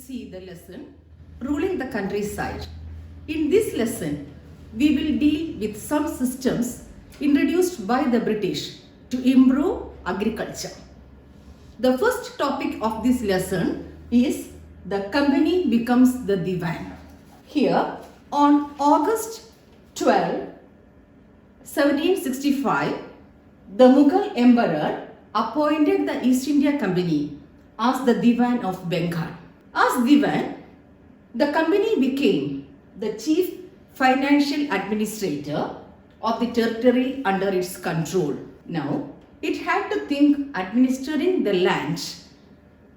see the lesson Ruling the Countryside. In this lesson, we will deal with some systems introduced by the British to improve agriculture. The first topic of this lesson is the company becomes the Diwan. Here, on August 12, 1765, the Mughal Emperor appointed the East India Company as the Diwan of Bengal. As Diwan, the company became the chief financial administrator of the territory under its control. Now, it had to think administering the land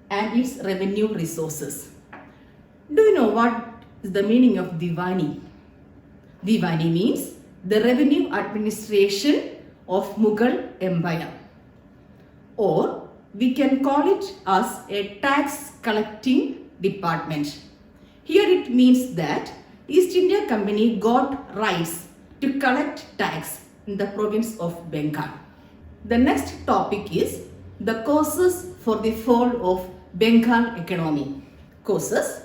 and its revenue resources. Do you know what is the meaning of Diwani? Diwani means the revenue administration of Mughal Empire, or we can call it as a tax collecting department. Here it means that East India Company got rights to collect tax in the province of Bengal. The next topic is the causes for the fall of Bengal economy. Causes: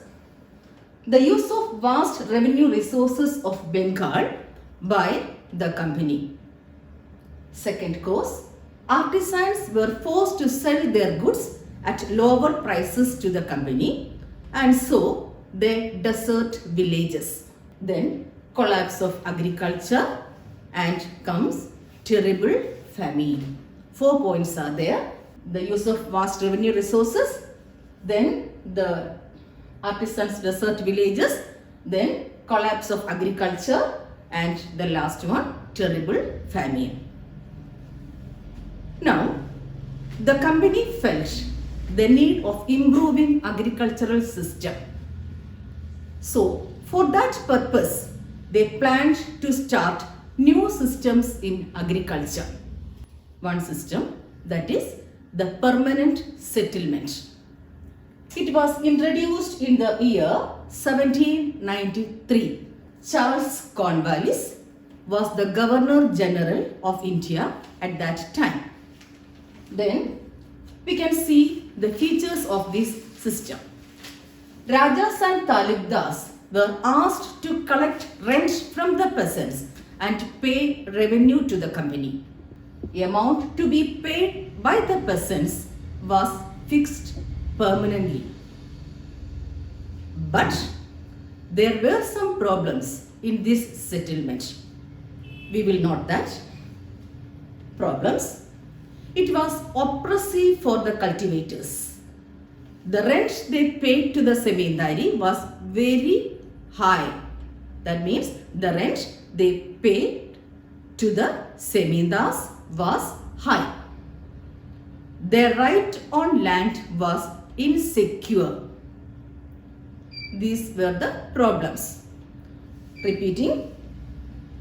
the use of vast revenue resources of Bengal by the company. Second cause: artisans were forced to sell their goods at lower prices to the company, and so they desert villages. Then collapse of agriculture, and comes terrible famine. 4 points are there: the use of vast revenue resources, then the artisans desert villages, then collapse of agriculture, and the last one, terrible famine. Now, the company felt the need of improving agricultural system. So, for that purpose, they planned to start new systems in agriculture. One system, that is the permanent settlement. It was introduced in the year 1793. Charles Cornwallis was the Governor General of India at that time. Then we can see the features of this system. Rajas and Talukdars were asked to collect rent from the peasants and pay revenue to the company. The amount to be paid by the peasants was fixed permanently. But there were some problems in this settlement. We will note that. Problems: it was oppressive for the cultivators. The rent they paid to the Semindari was very high. That means the rent they paid to the Semindars was high. Their right on land was insecure. These were the problems. Repeating,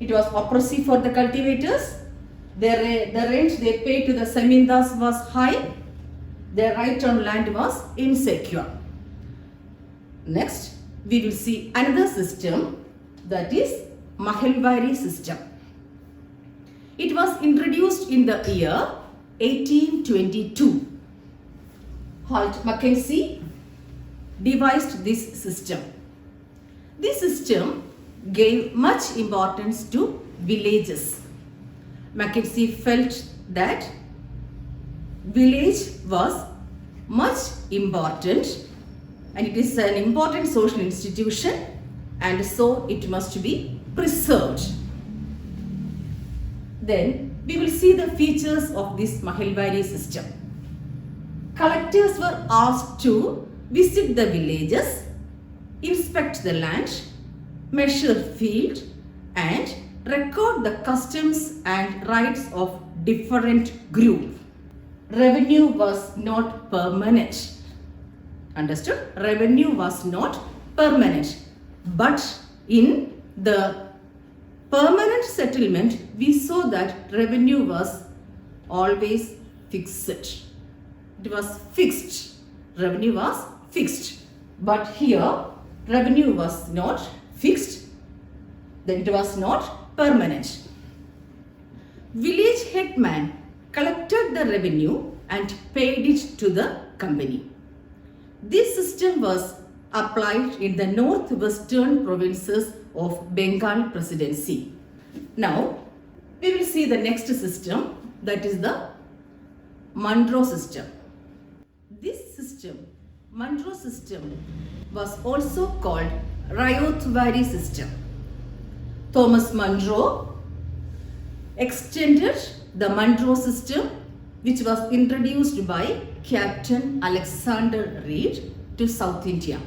it was oppressive for the cultivators. The rent they paid to the Semindars was high. Their right on land was insecure. Next, we will see another system, that is Mahalwari system. It was introduced in the year 1822. Holt Mackenzie devised this system. This system gave much importance to villages. Mackenzie felt that village was much important and it is an important social institution, and so it must be preserved. Then we will see the features of this Mahalwari system. Collectors were asked to visit the villages, inspect the land, measure field, and record the customs and rights of different groups. Revenue was not permanent. Understood? Revenue was not permanent. But in the permanent settlement, we saw that revenue was always fixed. It was fixed. Revenue was fixed. But here, revenue was not fixed. Then it was not permanent. Village headman collected the revenue and paid it to the company. This system was applied in the northwestern provinces of Bengal Presidency. Now, we will see the next system, that is the Monroe system. This system, Monroe system, was also called Rayot-Vary system. Thomas Monroe extended the Monroe system, which was introduced by Captain Alexander Reed, to South India.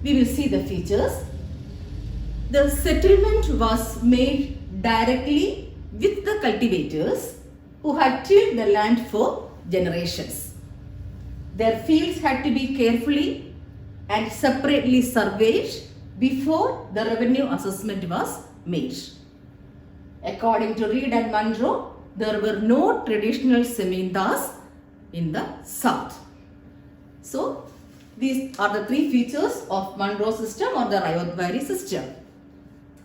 We will see the features. The settlement was made directly with the cultivators who had tilled the land for generations. Their fields had to be carefully and separately surveyed before the revenue assessment was made. According to Reed and Monroe, there were no traditional zemindas in the south. So, these are the three features of Monroe system or the Rayot-Vary system.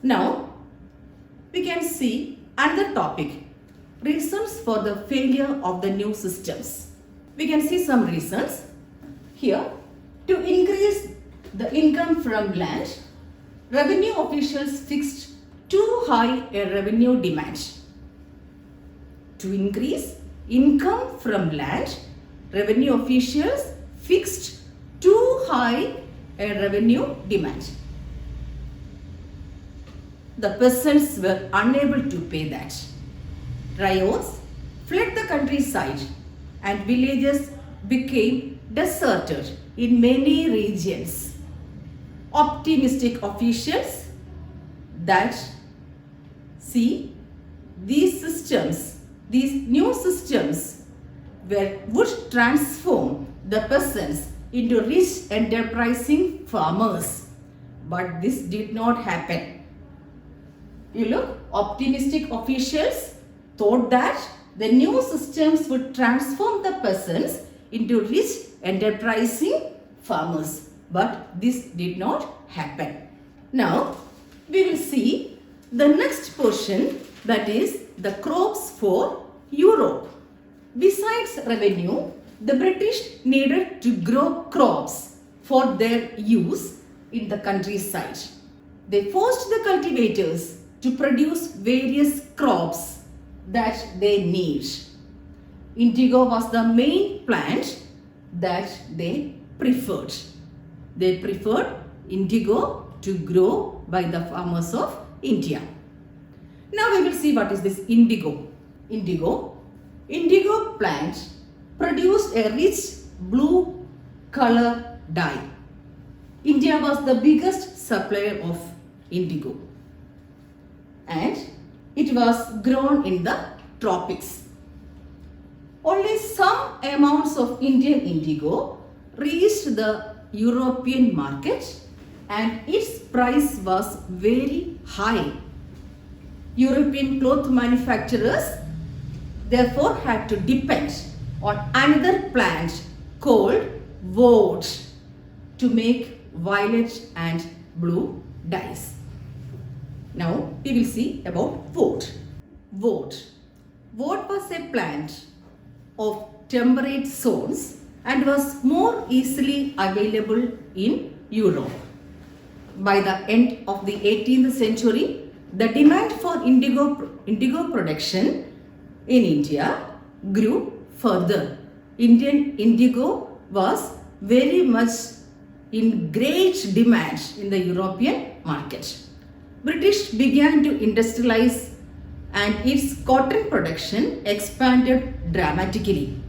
Now, we can see another topic, reasons for the failure of the new systems. We can see some reasons. Here, to increase the income from land, revenue officials fixed too high a revenue demand. To increase income from land, revenue officials fixed too high a revenue demand. The peasants were unable to pay that. Ryots fled the countryside and villages became deserted in many regions. Optimistic officials that see these new systems would transform the peasants into rich enterprising farmers. But this did not happen. You look, optimistic officials thought that the new systems would transform the peasants into rich enterprising farmers. But this did not happen. Now, we will see the next portion, that is the crops for Europe. Besides revenue, the British needed to grow crops for their use in the countryside. They forced the cultivators to produce various crops that they need. Indigo was the main plant that they preferred. They preferred indigo to grow by the farmers of India. Now we will see what is this indigo. Indigo plant produced a rich blue color dye. India was the biggest supplier of indigo and it was grown in the tropics. Only some amounts of Indian indigo reached the European market and its price was very high. European cloth manufacturers therefore had to depend on another plant called woad to make violet and blue dyes. Now we will see about woad. Woad was a plant of temperate zones and was more easily available in Europe. By the end of the 18th century, the demand for indigo production in India grew further. Indian indigo was very much in great demand in the European market. British began to industrialize and its cotton production expanded dramatically.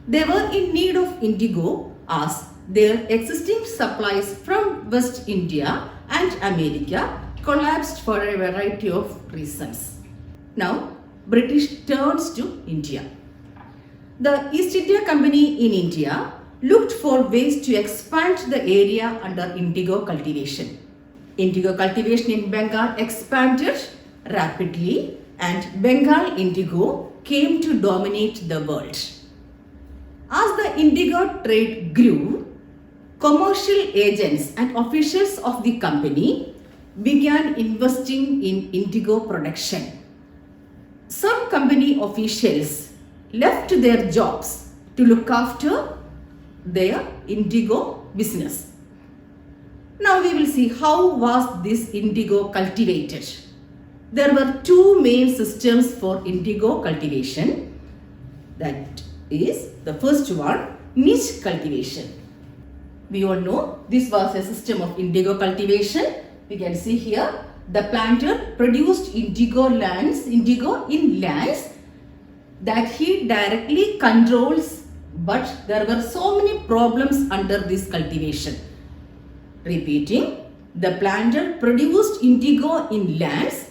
They were in need of indigo as their existing supplies from West India and America collapsed for a variety of reasons. Now, British turns to India. The East India Company in India looked for ways to expand the area under indigo cultivation. Indigo cultivation in Bengal expanded rapidly and Bengal indigo came to dominate the world. As the indigo trade grew, commercial agents and officials of the company began investing in indigo production. Some company officials left their jobs to look after their indigo business. Now we will see how was this indigo cultivated. There were two main systems for indigo cultivation. That is the first one, niche cultivation. We all know this was a system of indigo cultivation. We can see here the planter produced indigo in lands that he directly controls, but there were so many problems under this cultivation. Repeating, the planter produced indigo in lands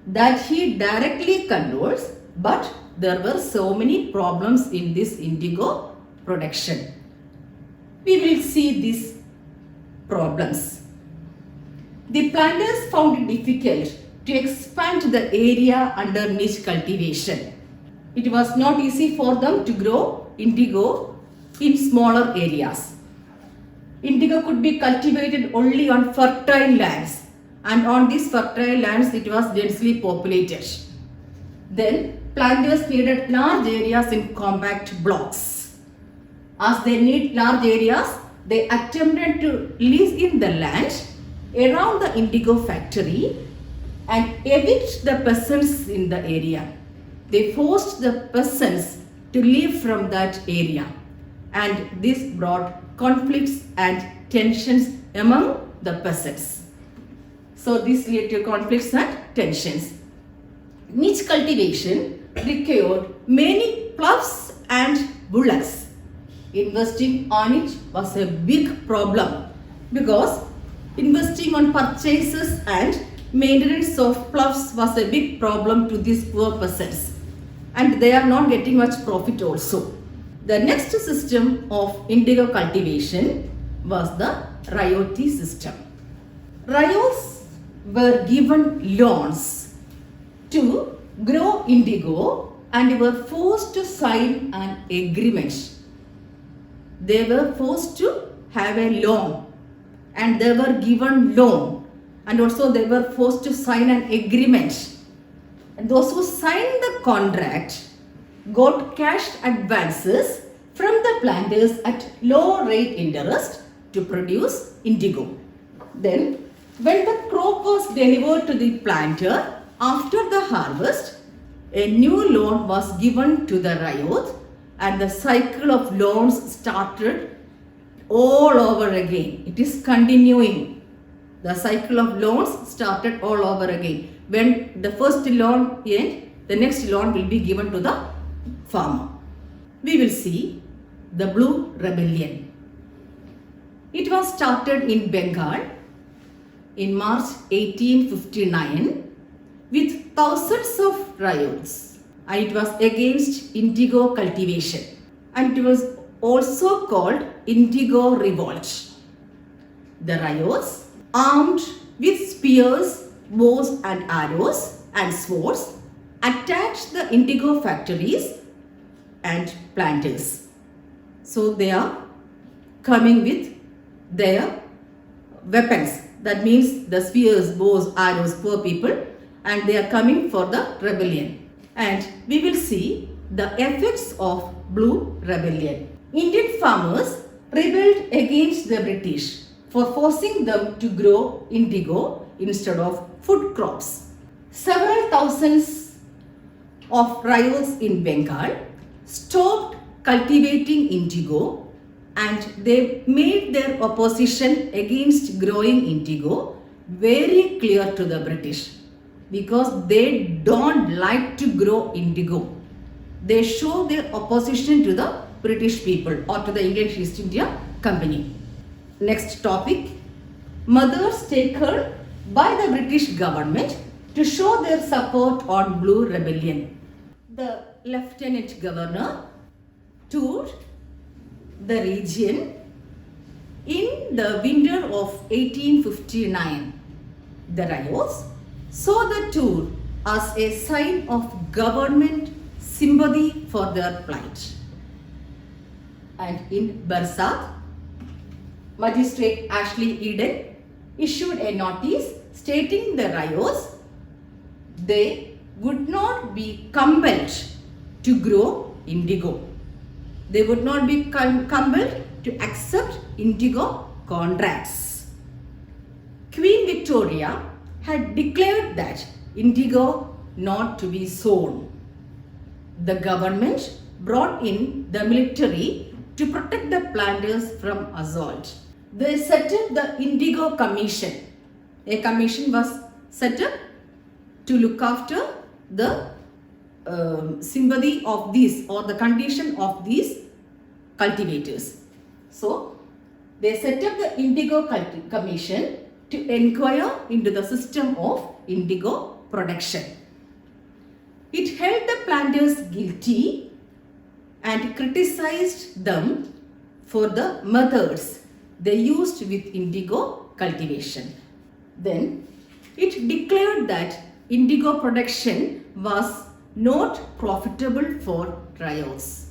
that he directly controls, but there were so many problems in this indigo production. We will see these problems. The planters found it difficult to expand the area under niche cultivation. It was not easy for them to grow indigo in smaller areas. Indigo could be cultivated only on fertile lands, and on these fertile lands it was densely populated. Then planters needed large areas in compact blocks. As they need large areas, they attempted to lease in the land around the indigo factory and evict the peasants in the area. They forced the peasants to leave from that area, and this brought conflicts and tensions among the peasants. So this led to conflicts and tensions. Niche cultivation required many ploughs and bullocks. Investing on it was a big problem because investing on purchases and maintenance of ploughs was a big problem to these poor peasants, and they are not getting much profit also. The next system of indigo cultivation was the royalty system. Ryots were given loans to grow indigo and were forced to sign an agreement. They were forced to have a loan, and they were given loan, and also they were forced to sign an agreement. And those who signed the contract got cash advances from the planters at low rate interest to produce indigo. Then when the crop was delivered to the planter after the harvest, a new loan was given to the ryot, and the cycle of loans started all over again. It is continuing. The cycle of loans started all over again. When the first loan ends, the next loan will be given to the farmer. We will see the Blue Rebellion. It was started in Bengal in March 1859 with thousands of riots, and it was against indigo cultivation, and it was also called Indigo Revolt. The riots, armed with spears, bows and arrows and swords, attacked the indigo factories and planters. So they are coming with their weapons. That means the spears, bows, arrows, poor people, and they are coming for the rebellion. And we will see the effects of Blue Rebellion. Indian farmers rebelled against the British for forcing them to grow indigo instead of food crops. Several thousands of riots in Bengal stopped cultivating indigo, and they made their opposition against growing indigo very clear to the British, because they don't like to grow indigo. They show their opposition to the British people or to the English East India Company. Next topic, measures taken by the British government to show their support on Blue Rebellion. The Lieutenant Governor toured the region in the winter of 1859. The riots saw the tour as a sign of government sympathy for their plight. And in Barsat, Magistrate Ashley Eden issued a notice stating the riots, they would not be compelled to grow indigo. They would not be compelled to accept indigo contracts. Queen Victoria had declared that indigo not to be sown. The government brought in the military to protect the planters from assault. They set up the Indigo Commission. A commission was set up to look after the sympathy of these or the condition of these cultivators. So, they set up the Indigo Commission to inquire into the system of indigo production. It held the planters guilty and criticized them for the methods they used with indigo cultivation. Then it declared that indigo production was not profitable for ryots.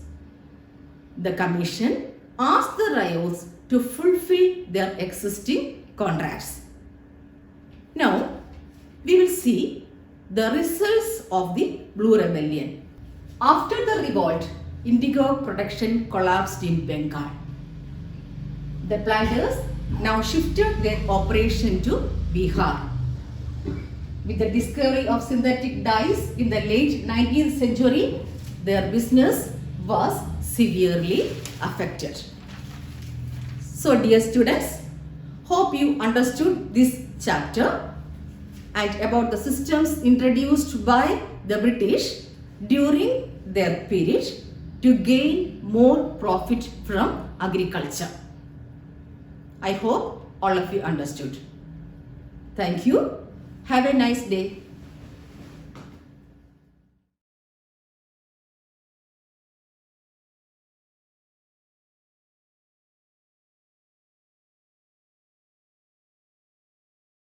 The commission asked the ryots to fulfill their existing contracts. Now, we will see the results of the Blue Rebellion. After the revolt, indigo production collapsed in Bengal. The planters now shifted their operation to Bihar. With the discovery of synthetic dyes in the late 19th century, their business was severely affected. So, dear students, hope you understood this chapter and about the systems introduced by the British during their period to gain more profit from agriculture. I hope all of you understood. Thank you. Have a nice day.